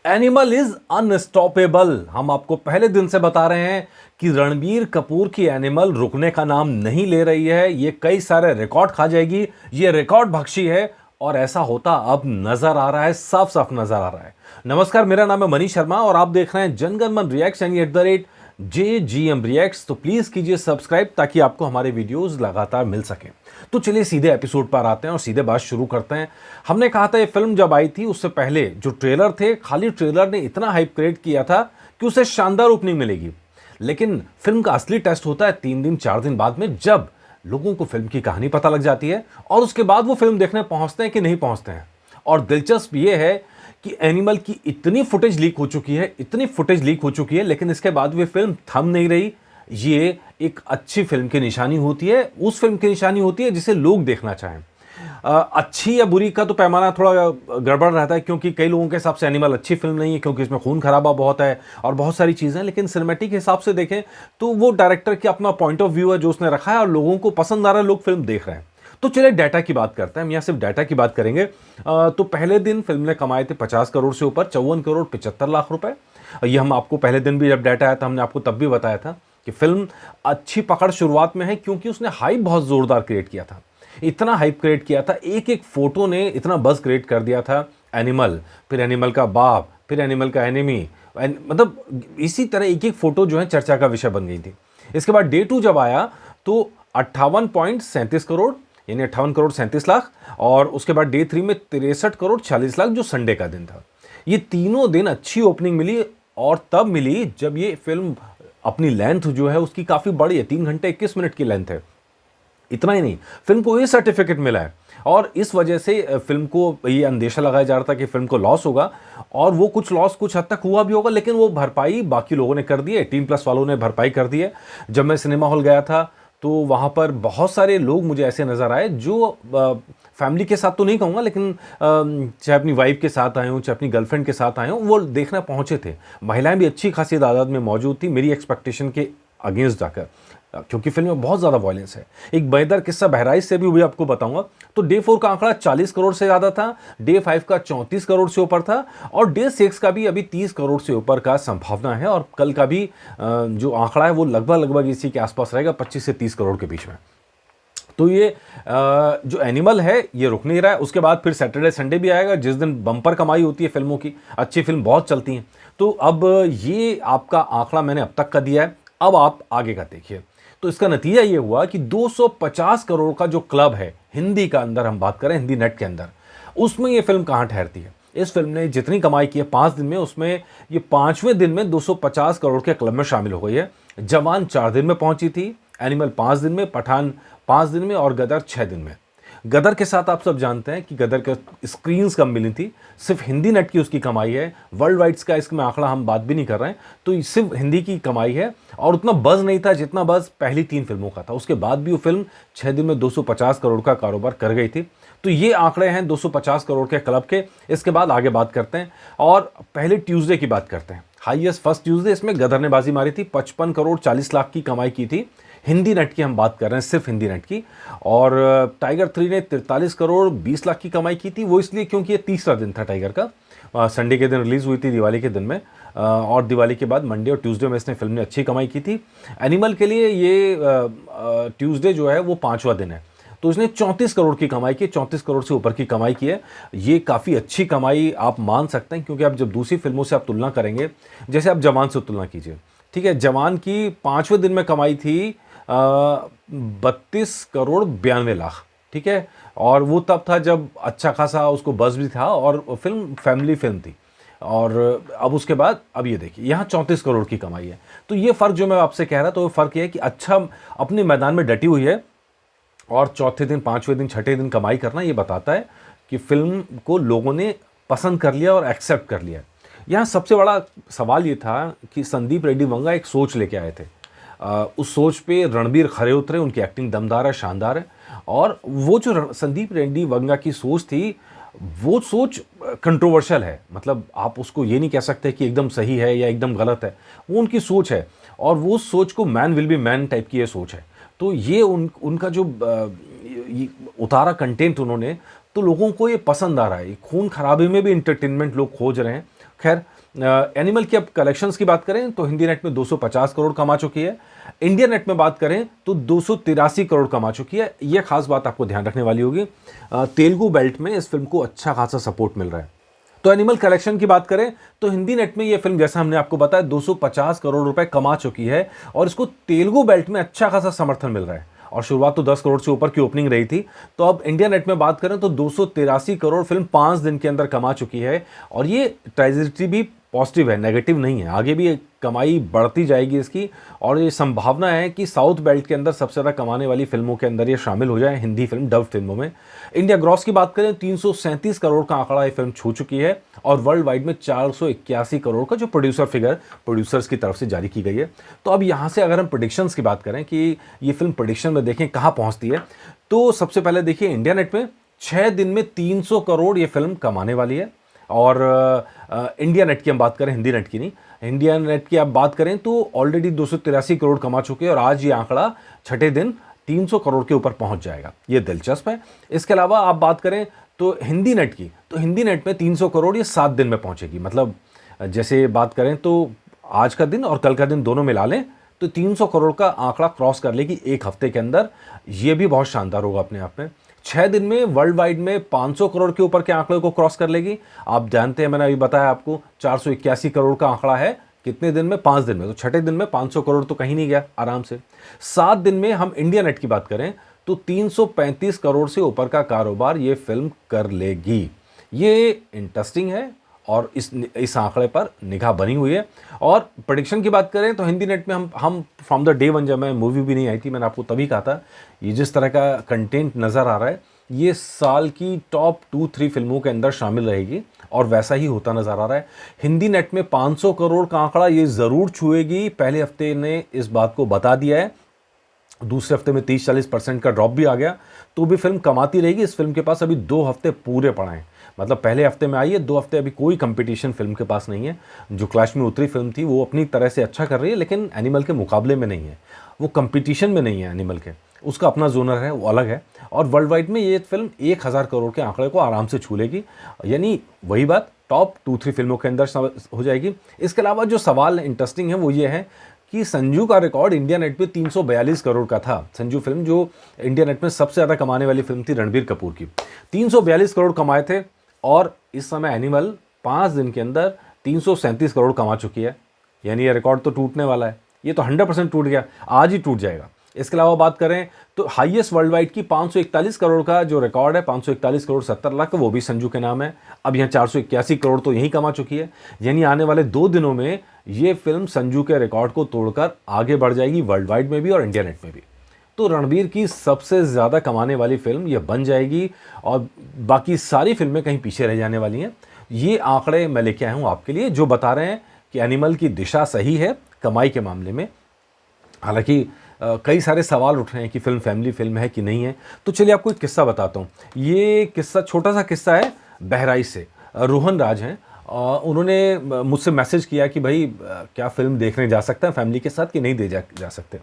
Animal is unstoppable. हम आपको पहले दिन से बता रहे हैं कि रणबीर कपूर की एनिमल रुकने का नाम नहीं ले रही है। ये कई सारे रिकॉर्ड खा जाएगी, ये रिकॉर्ड भक्षी है और ऐसा होता अब नजर आ रहा है, साफ साफ नजर आ रहा है। नमस्कार, मेरा नाम है मनीष शर्मा और आप देख रहे हैं जनगण मन रिएक्ट्स यानी @JGM रिएक्ट्स। तो प्लीज कीजिए सब्सक्राइब ताकि आपको हमारे वीडियोस लगातार मिल सके। तो चलिए सीधे एपिसोड पर आते हैं और सीधे बात शुरू करते हैं। हमने कहा था ये फिल्म जब आई थी उससे पहले जो ट्रेलर थे, खाली ट्रेलर ने इतना हाइप क्रिएट किया था कि उसे शानदार ओपनिंग मिलेगी। लेकिन फिल्म का असली टेस्ट होता है 3 दिन 4 दिन बाद में, जब लोगों को फिल्म की कहानी पता लग जाती है और उसके बाद वो फिल्म देखने पहुंचते हैं कि नहीं पहुंचते हैं। और दिलचस्प ये है कि एनिमल की इतनी फुटेज लीक हो चुकी है, इतनी फुटेज लीक हो चुकी है, लेकिन इसके बाद भी फिल्म थम नहीं रही। ये एक अच्छी फिल्म की निशानी होती है, उस फिल्म की निशानी होती है जिसे लोग देखना चाहें। अच्छी या बुरी का तो पैमाना थोड़ा गड़बड़ रहता है, क्योंकि कई लोगों के हिसाब से एनिमल अच्छी फिल्म नहीं है क्योंकि इसमें खून खराबा बहुत है और बहुत सारी चीज़ें। लेकिन सिनेमैटिक हिसाब से देखें तो वो डायरेक्टर की अपना पॉइंट ऑफ व्यू है जो उसने रखा है और लोगों को पसंद आ रहा है, लोग फिल्म देख रहे हैं। तो चलिए डाटा की बात करते हैं। हम यहाँ सिर्फ डाटा की बात करेंगे। तो पहले दिन फिल्म ने कमाए थे 50 करोड़ से ऊपर, 54 करोड़ 75 लाख रुपए। ये हम आपको पहले दिन भी जब डाटा आया था हमने आपको तब भी बताया था कि फिल्म अच्छी पकड़ शुरुआत में है, क्योंकि उसने हाइप बहुत जोरदार क्रिएट किया था। इतना हाइप क्रिएट किया था, एक एक फोटो ने इतना बज़ क्रिएट कर दिया था। एनिमल, फिर एनिमल का बाप, फिर एनिमल का एनिमी, मतलब इसी तरह एक एक फोटो जो है चर्चा का विषय बन गई थी। इसके बाद डे 2 जब आया तो 58.37 करोड़ यानी 58 करोड़ 37 लाख, और उसके बाद डे 3 में 63 करोड़ 40 लाख जो संडे का दिन था। ये तीनों दिन अच्छी ओपनिंग मिली और तब मिली जब ये फिल्म अपनी लेंथ जो है उसकी काफी बड़ी है, 3 घंटे 21 मिनट की लेंथ है। इतना ही नहीं, फिल्म को ये सर्टिफिकेट मिला है और इस वजह से फिल्म को ये अंदेशा लगाया जा रहा था कि फिल्म को लॉस होगा, और वो कुछ लॉस कुछ हद तक हुआ भी होगा, लेकिन वो भरपाई बाकी लोगों ने कर दी है, 18+ वालों ने भरपाई कर दी है। जब मैं सिनेमा हॉल गया था तो वहाँ पर बहुत सारे लोग मुझे ऐसे नज़र आए जो फैमिली के साथ तो नहीं कहूँगा, लेकिन चाहे अपनी वाइफ के साथ आए हों, चाहे अपनी गर्लफ्रेंड के साथ आए हों, वो देखना पहुँचे थे। महिलाएं भी अच्छी खासी तादाद में मौजूद थी, मेरी एक्सपेक्टेशन के अगेंस्ट जाकर, क्योंकि फिल्म में बहुत ज़्यादा वायलेंस है। एक बेहतर किस्सा बहराइच से भी आपको बताऊंगा। तो डे 4 का आंकड़ा 40 करोड़ से ज़्यादा था, डे 5 का 34 करोड़ से ऊपर था, और डे 6 का भी अभी 30 करोड़ से ऊपर का संभावना है, और कल का भी जो आंकड़ा है वो लगभग इसी के आसपास रहेगा, 25 से 30 करोड़ के बीच में। तो ये जो एनिमल है ये रुक नहीं रहा है। उसके बाद फिर सैटरडे संडे भी आएगा जिस दिन बम्पर कमाई होती है फिल्मों की, अच्छी फिल्म बहुत चलती हैं। तो अब ये आपका आंकड़ा मैंने अब तक का दिया है, अब आप आगे का देखिए। तो इसका नतीजा ये हुआ कि 250 करोड़ का जो क्लब है हिंदी का, अंदर हम बात करें हिंदी नेट के अंदर, उसमें ये फिल्म कहाँ ठहरती है। इस फिल्म ने जितनी कमाई की है 5 दिन में, उसमें ये 5वें दिन में 250 करोड़ के क्लब में शामिल हो गई है। जवान 4 दिन में पहुंची थी, एनिमल 5 दिन में, पठान 5 दिन में और गदर 6 दिन में। गदर के साथ आप सब जानते हैं कि गदर के स्क्रीन्स कम मिली थी, सिर्फ हिंदी नेट की उसकी कमाई है, वर्ल्ड वाइड्स का इसमें आंकड़ा हम बात भी नहीं कर रहे हैं, तो सिर्फ हिंदी की कमाई है। और उतना बज़ नहीं था जितना बज़ पहली 3 फिल्मों का था। उसके बाद भी वो फिल्म 6 दिन में 250 करोड़ का कारोबार कर गई थी। तो ये आंकड़े हैं 250 करोड़ के क्लब के। इसके बाद आगे बात करते हैं और पहले ट्यूसडे की बात करते हैं। हाईएस्ट फर्स्ट ट्यूसडे, इसमें गदर ने बाजी मारी थी, 55 करोड़ 40 लाख की कमाई की थी। हिंदी नेट की हम बात कर रहे हैं, सिर्फ हिंदी नेट की। और टाइगर 3 ने 43 करोड़ 20 लाख की कमाई की थी। वो इसलिए क्योंकि ये तीसरा दिन था टाइगर का, संडे के दिन रिलीज हुई थी, दिवाली के दिन में, और दिवाली के बाद मंडे और ट्यूसडे में इसने फिल्म ने अच्छी कमाई की थी। एनिमल के लिए ये ट्यूसडे जो है वो 5वां दिन है, तो इसने 34 करोड़ की कमाई की, 34 करोड़ से ऊपर की कमाई की है। ये काफ़ी अच्छी कमाई आप मान सकते हैं, क्योंकि आप जब दूसरी फिल्मों से आप तुलना करेंगे, जैसे आप जवान से तुलना कीजिए, ठीक है, जवान की 5वें दिन में कमाई थी 32 करोड़ 92 लाख, ठीक है, और वो तब था जब अच्छा खासा उसको बज़ भी था और फिल्म फैमिली फिल्म थी। और अब उसके बाद अब ये देखिए यहाँ 34 करोड़ की कमाई है। तो ये फ़र्क जो मैं आपसे कह रहा था वो फ़र्क ये है कि अच्छा अपने मैदान में डटी हुई है, और चौथे दिन 5वें दिन 6ठे दिन कमाई करना ये बताता है कि फिल्म को लोगों ने पसंद कर लिया और एक्सेप्ट कर लिया। यहाँ सबसे बड़ा सवाल ये था कि संदीप रेड्डी वंगा एक सोच लेके आए थे, उस सोच पे रणबीर खरे उतरे, उनकी एक्टिंग दमदार है, शानदार है। और वो जो संदीप रेड्डी वंगा की सोच थी, वो सोच कंट्रोवर्शियल है, मतलब आप उसको ये नहीं कह सकते कि एकदम सही है या एकदम गलत है, वो उनकी सोच है, और वो सोच को man will be man type की ये सोच है। तो ये उनका जो उतारा कंटेंट उन्होंने, तो लोगों को ये पसंद आ रहा है। खून खराबे में भी इंटरटेनमेंट लोग खोज रहे हैं, खैर, एनिमल की अब कलेक्शंस की बात करें तो हिंदी नेट में 250 करोड़ कमा चुकी है। इंडिया नेट में बात करें तो 283 करोड़ कमा चुकी है। यह खास बात आपको ध्यान रखने वाली होगी। तेलुगु बेल्ट में इस फिल्म को अच्छा खासा सपोर्ट मिल रहा है। तो एनिमल कलेक्शन की बात करें तो हिंदी नेट में यह फिल्म, जैसा हमने आपको बताया, 250 करोड़ रुपए कमा चुकी है और इसको तेलुगु बेल्ट में अच्छा खासा समर्थन मिल रहा है। और शुरुआत तो 10 करोड़ से ऊपर की ओपनिंग रही थी। तो अब इंडिया नेट में बात करें तो 283 करोड़ फिल्म 5 दिन के अंदर कमा चुकी है। और ये ट्रेजेक्टरी भी पॉजिटिव है, नेगेटिव नहीं है। आगे भी कमाई बढ़ती जाएगी इसकी। और ये संभावना है कि साउथ बेल्ट के अंदर सबसे ज़्यादा कमाने वाली फिल्मों के अंदर ये शामिल हो जाए, हिंदी फिल्म, डब फिल्मों में। इंडिया ग्रॉस की बात करें 337 करोड़ का आंकड़ा ये फिल्म छू चुकी है। और वर्ल्ड वाइड में 481 करोड़ का जो प्रोड्यूसर फिगर प्रोड्यूसर्स की तरफ से जारी की गई है। तो अब यहाँ से अगर हम प्रेडिक्शंस की बात करें कि ये फिल्म प्रेडिक्शन में देखें कहाँ पहुँचती है, तो सबसे पहले देखिए इंडिया नेट में 6 दिन में 300 करोड़ ये फिल्म कमाने वाली है। और इंडिया नेट की हम बात करें, हिंदी नेट की नहीं, इंडिया नेट की आप बात करें तो ऑलरेडी 283 करोड़ कमा चुके हैं और आज ये आंकड़ा छठे दिन 300 करोड़ के ऊपर पहुंच जाएगा। ये दिलचस्प है। इसके अलावा आप बात करें तो हिंदी नेट की, तो हिंदी नेट में 300 करोड़ ये 7 दिन में पहुंचेगी। मतलब जैसे बात करें तो आज का दिन और कल का दिन दोनों मिला लें तो 300 करोड़ का आंकड़ा क्रॉस कर लेगी एक हफ्ते के अंदर। ये भी बहुत शानदार होगा अपने आप में। 6 दिन में वर्ल्ड वाइड में 500 करोड़ के ऊपर के आंकड़े को क्रॉस कर लेगी। आप जानते हैं, मैंने अभी बताया आपको, 481 करोड़ का आंकड़ा है कितने दिन में, 5 दिन में। तो छठे दिन में 500 करोड़ तो कहीं नहीं गया, आराम से। 7 दिन में हम इंडिया नेट की बात करें तो 335 करोड़ से ऊपर का कारोबार ये फिल्म कर लेगी। ये इंटरेस्टिंग है और इस आंकड़े पर निगाह बनी हुई है। और प्रेडिक्शन की बात करें तो हिंदी नेट में हम फ्रॉम द डे वन, जब मैं मूवी भी नहीं आई थी, मैंने आपको तभी कहा था, ये जिस तरह का कंटेंट नज़र आ रहा है ये साल की टॉप 2-3 फिल्मों के अंदर शामिल रहेगी और वैसा ही होता नज़र आ रहा है। हिंदी नेट में 500 करोड़ का आंकड़ा ये ज़रूर छुएगी। पहले हफ्ते ने इस बात को बता दिया है, दूसरे हफ्ते में 30-40% का ड्रॉप भी आ गया, तो भी फिल्म कमाती रहेगी। इस फिल्म के पास अभी 2 हफ्ते पूरे पड़े हैं। मतलब पहले हफ्ते में आई है, 2 हफ्ते अभी कोई कंपटीशन फिल्म के पास नहीं है। जो क्लैश में उतरी फिल्म थी वो अपनी तरह से अच्छा कर रही है, लेकिन एनिमल के मुकाबले में नहीं है, वो कंपटीशन में नहीं है एनिमल के, उसका अपना जोनर है, वो अलग है। और वर्ल्ड वाइड में ये फिल्म 1000 करोड़ के आंकड़े को आराम से छू लेगी। यानी वही बात, टॉप 2-3 फिल्मों के अंदर हो जाएगी। इसके अलावा जो सवाल इंटरेस्टिंग है वो ये है कि संजू का रिकॉर्ड इंडिया नेट पे 342 करोड़ का था। संजू फिल्म जो इंडिया नेट में सबसे ज़्यादा कमाने वाली फिल्म थी रणबीर कपूर की, 342 करोड़ कमाए थे। और इस समय एनिमल 5 दिन के अंदर 337 करोड़ कमा चुकी है। यानी ये रिकॉर्ड तो टूटने वाला है, ये तो 100% टूट गया, आज ही टूट जाएगा। इसके अलावा बात करें तो हाईएस्ट वर्ल्ड वाइड की 541 करोड़ का जो रिकॉर्ड है, 541 करोड़ 70 लाख, वो भी संजू के नाम है। अब यहाँ 481 करोड़ तो यही कमा चुकी है। यानी आने वाले 2 दिनों में ये फिल्म संजू के रिकॉर्ड को तोड़कर आगे बढ़ जाएगी, वर्ल्ड वाइड में भी और इंडिया नेट में भी। तो रणबीर की सबसे ज़्यादा कमाने वाली फिल्म ये बन जाएगी और बाकी सारी फिल्में कहीं पीछे रह जाने वाली हैं। ये आंकड़े मैं लेके आया हूँ आपके लिए, जो बता रहे हैं कि एनिमल की दिशा सही है कमाई के मामले में। हालांकि कई सारे सवाल उठ रहे हैं कि फिल्म फैमिली फिल्म है कि नहीं है। तो चलिए आपको एक किस्सा बताता हूँ। ये किस्सा, छोटा सा किस्सा है बहराइच से। रोहन राज हैं, उन्होंने मुझसे मैसेज किया कि भाई क्या फ़िल्म देखने जा सकते हैं फैमिली के साथ कि नहीं जा सकते।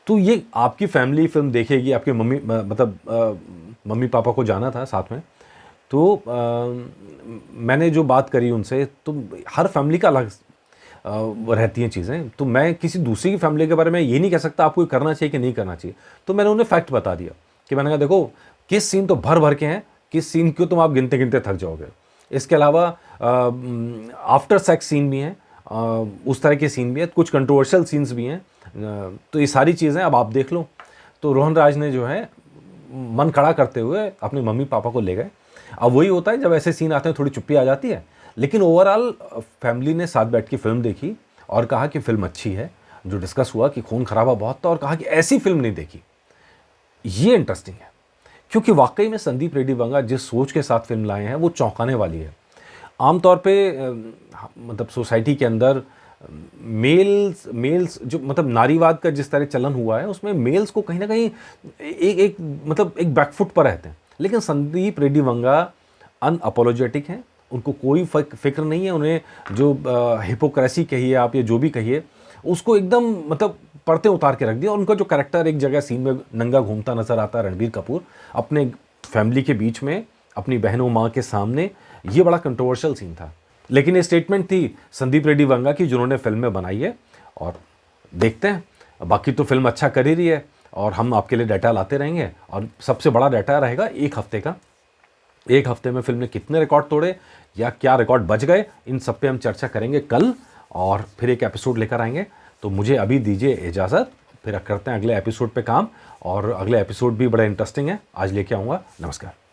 तो ये आपकी फैमिली फिल्म देखेगी, आपके मम्मी पापा को जाना था साथ में। तो मैंने जो बात करी उनसे, तो हर फैमिली का अलग रहती हैं चीज़ें। तो मैं किसी दूसरी की फैमिली के बारे में ये नहीं कह सकता आपको करना चाहिए कि नहीं करना चाहिए। तो मैंने उन्हें फैक्ट बता दिया कि मैंने कहा देखो, किस सीन तो भर भर के हैं, किस सीन को तुम आप गिनते गिनते थक जाओगे। इसके अलावा आफ्टर सेक्स सीन भी हैं, उस तरह के सीन भी हैं, कुछ कंट्रोवर्शियल सीन्स भी हैं। तो ये सारी चीज़ें अब आप देख लो। तो रोहन राज ने जो है मन खड़ा करते हुए अपने मम्मी पापा को ले गए। अब वही होता है, जब ऐसे सीन आते हैं थोड़ी चुप्पी आ जाती है, लेकिन ओवरऑल फैमिली ने साथ बैठ के फिल्म देखी और कहा कि फिल्म अच्छी है। जो डिस्कस हुआ कि खून खराबा बहुत था और कहा कि ऐसी फिल्म नहीं देखी। ये इंटरेस्टिंग है क्योंकि वाकई में संदीप रेड्डी वंगा जिस सोच के साथ फिल्म लाए हैं वो चौंकाने वाली है। आमतौर पे मतलब सोसाइटी के अंदर मेल्स जो मतलब नारीवाद का जिस तरह चलन हुआ है, उसमें मेल्स को कहीं ना कहीं एक बैकफुट पर रहते हैं। लेकिन संदीप रेड्डी वंगा अनअपोलोजेटिक हैं, उनको कोई फिक्र नहीं है। उन्हें जो हिपोक्रेसी कहिए आप या जो भी कहिए, उसको एकदम मतलब पर्दे उतार के रख दिया। और उनका जो कैरेक्टर एक जगह सीन में नंगा घूमता नजर आता है, रणबीर कपूर अपने फैमिली के बीच में अपनी बहनों माँ के सामने, ये बड़ा कंट्रोवर्शियल सीन था। लेकिन ये स्टेटमेंट थी संदीप रेड्डी वंगा की, जिन्होंने फिल्म में बनाई है। और देखते हैं, बाकी तो फिल्म अच्छा कर ही रही है और हम आपके लिए डाटा लाते रहेंगे। और सबसे बड़ा डाटा रहेगा एक हफ्ते का, एक हफ्ते में फिल्म ने कितने रिकॉर्ड तोड़े या क्या रिकॉर्ड बच गए, इन सब पे हम चर्चा करेंगे कल, और फिर एक एपिसोड लेकर आएंगे। तो मुझे अभी दीजिए इजाज़त, फिर करते हैं अगले एपिसोड पे काम, और अगले एपिसोड भी बड़ा इंटरेस्टिंग है, आज लेके आऊँगा। नमस्कार।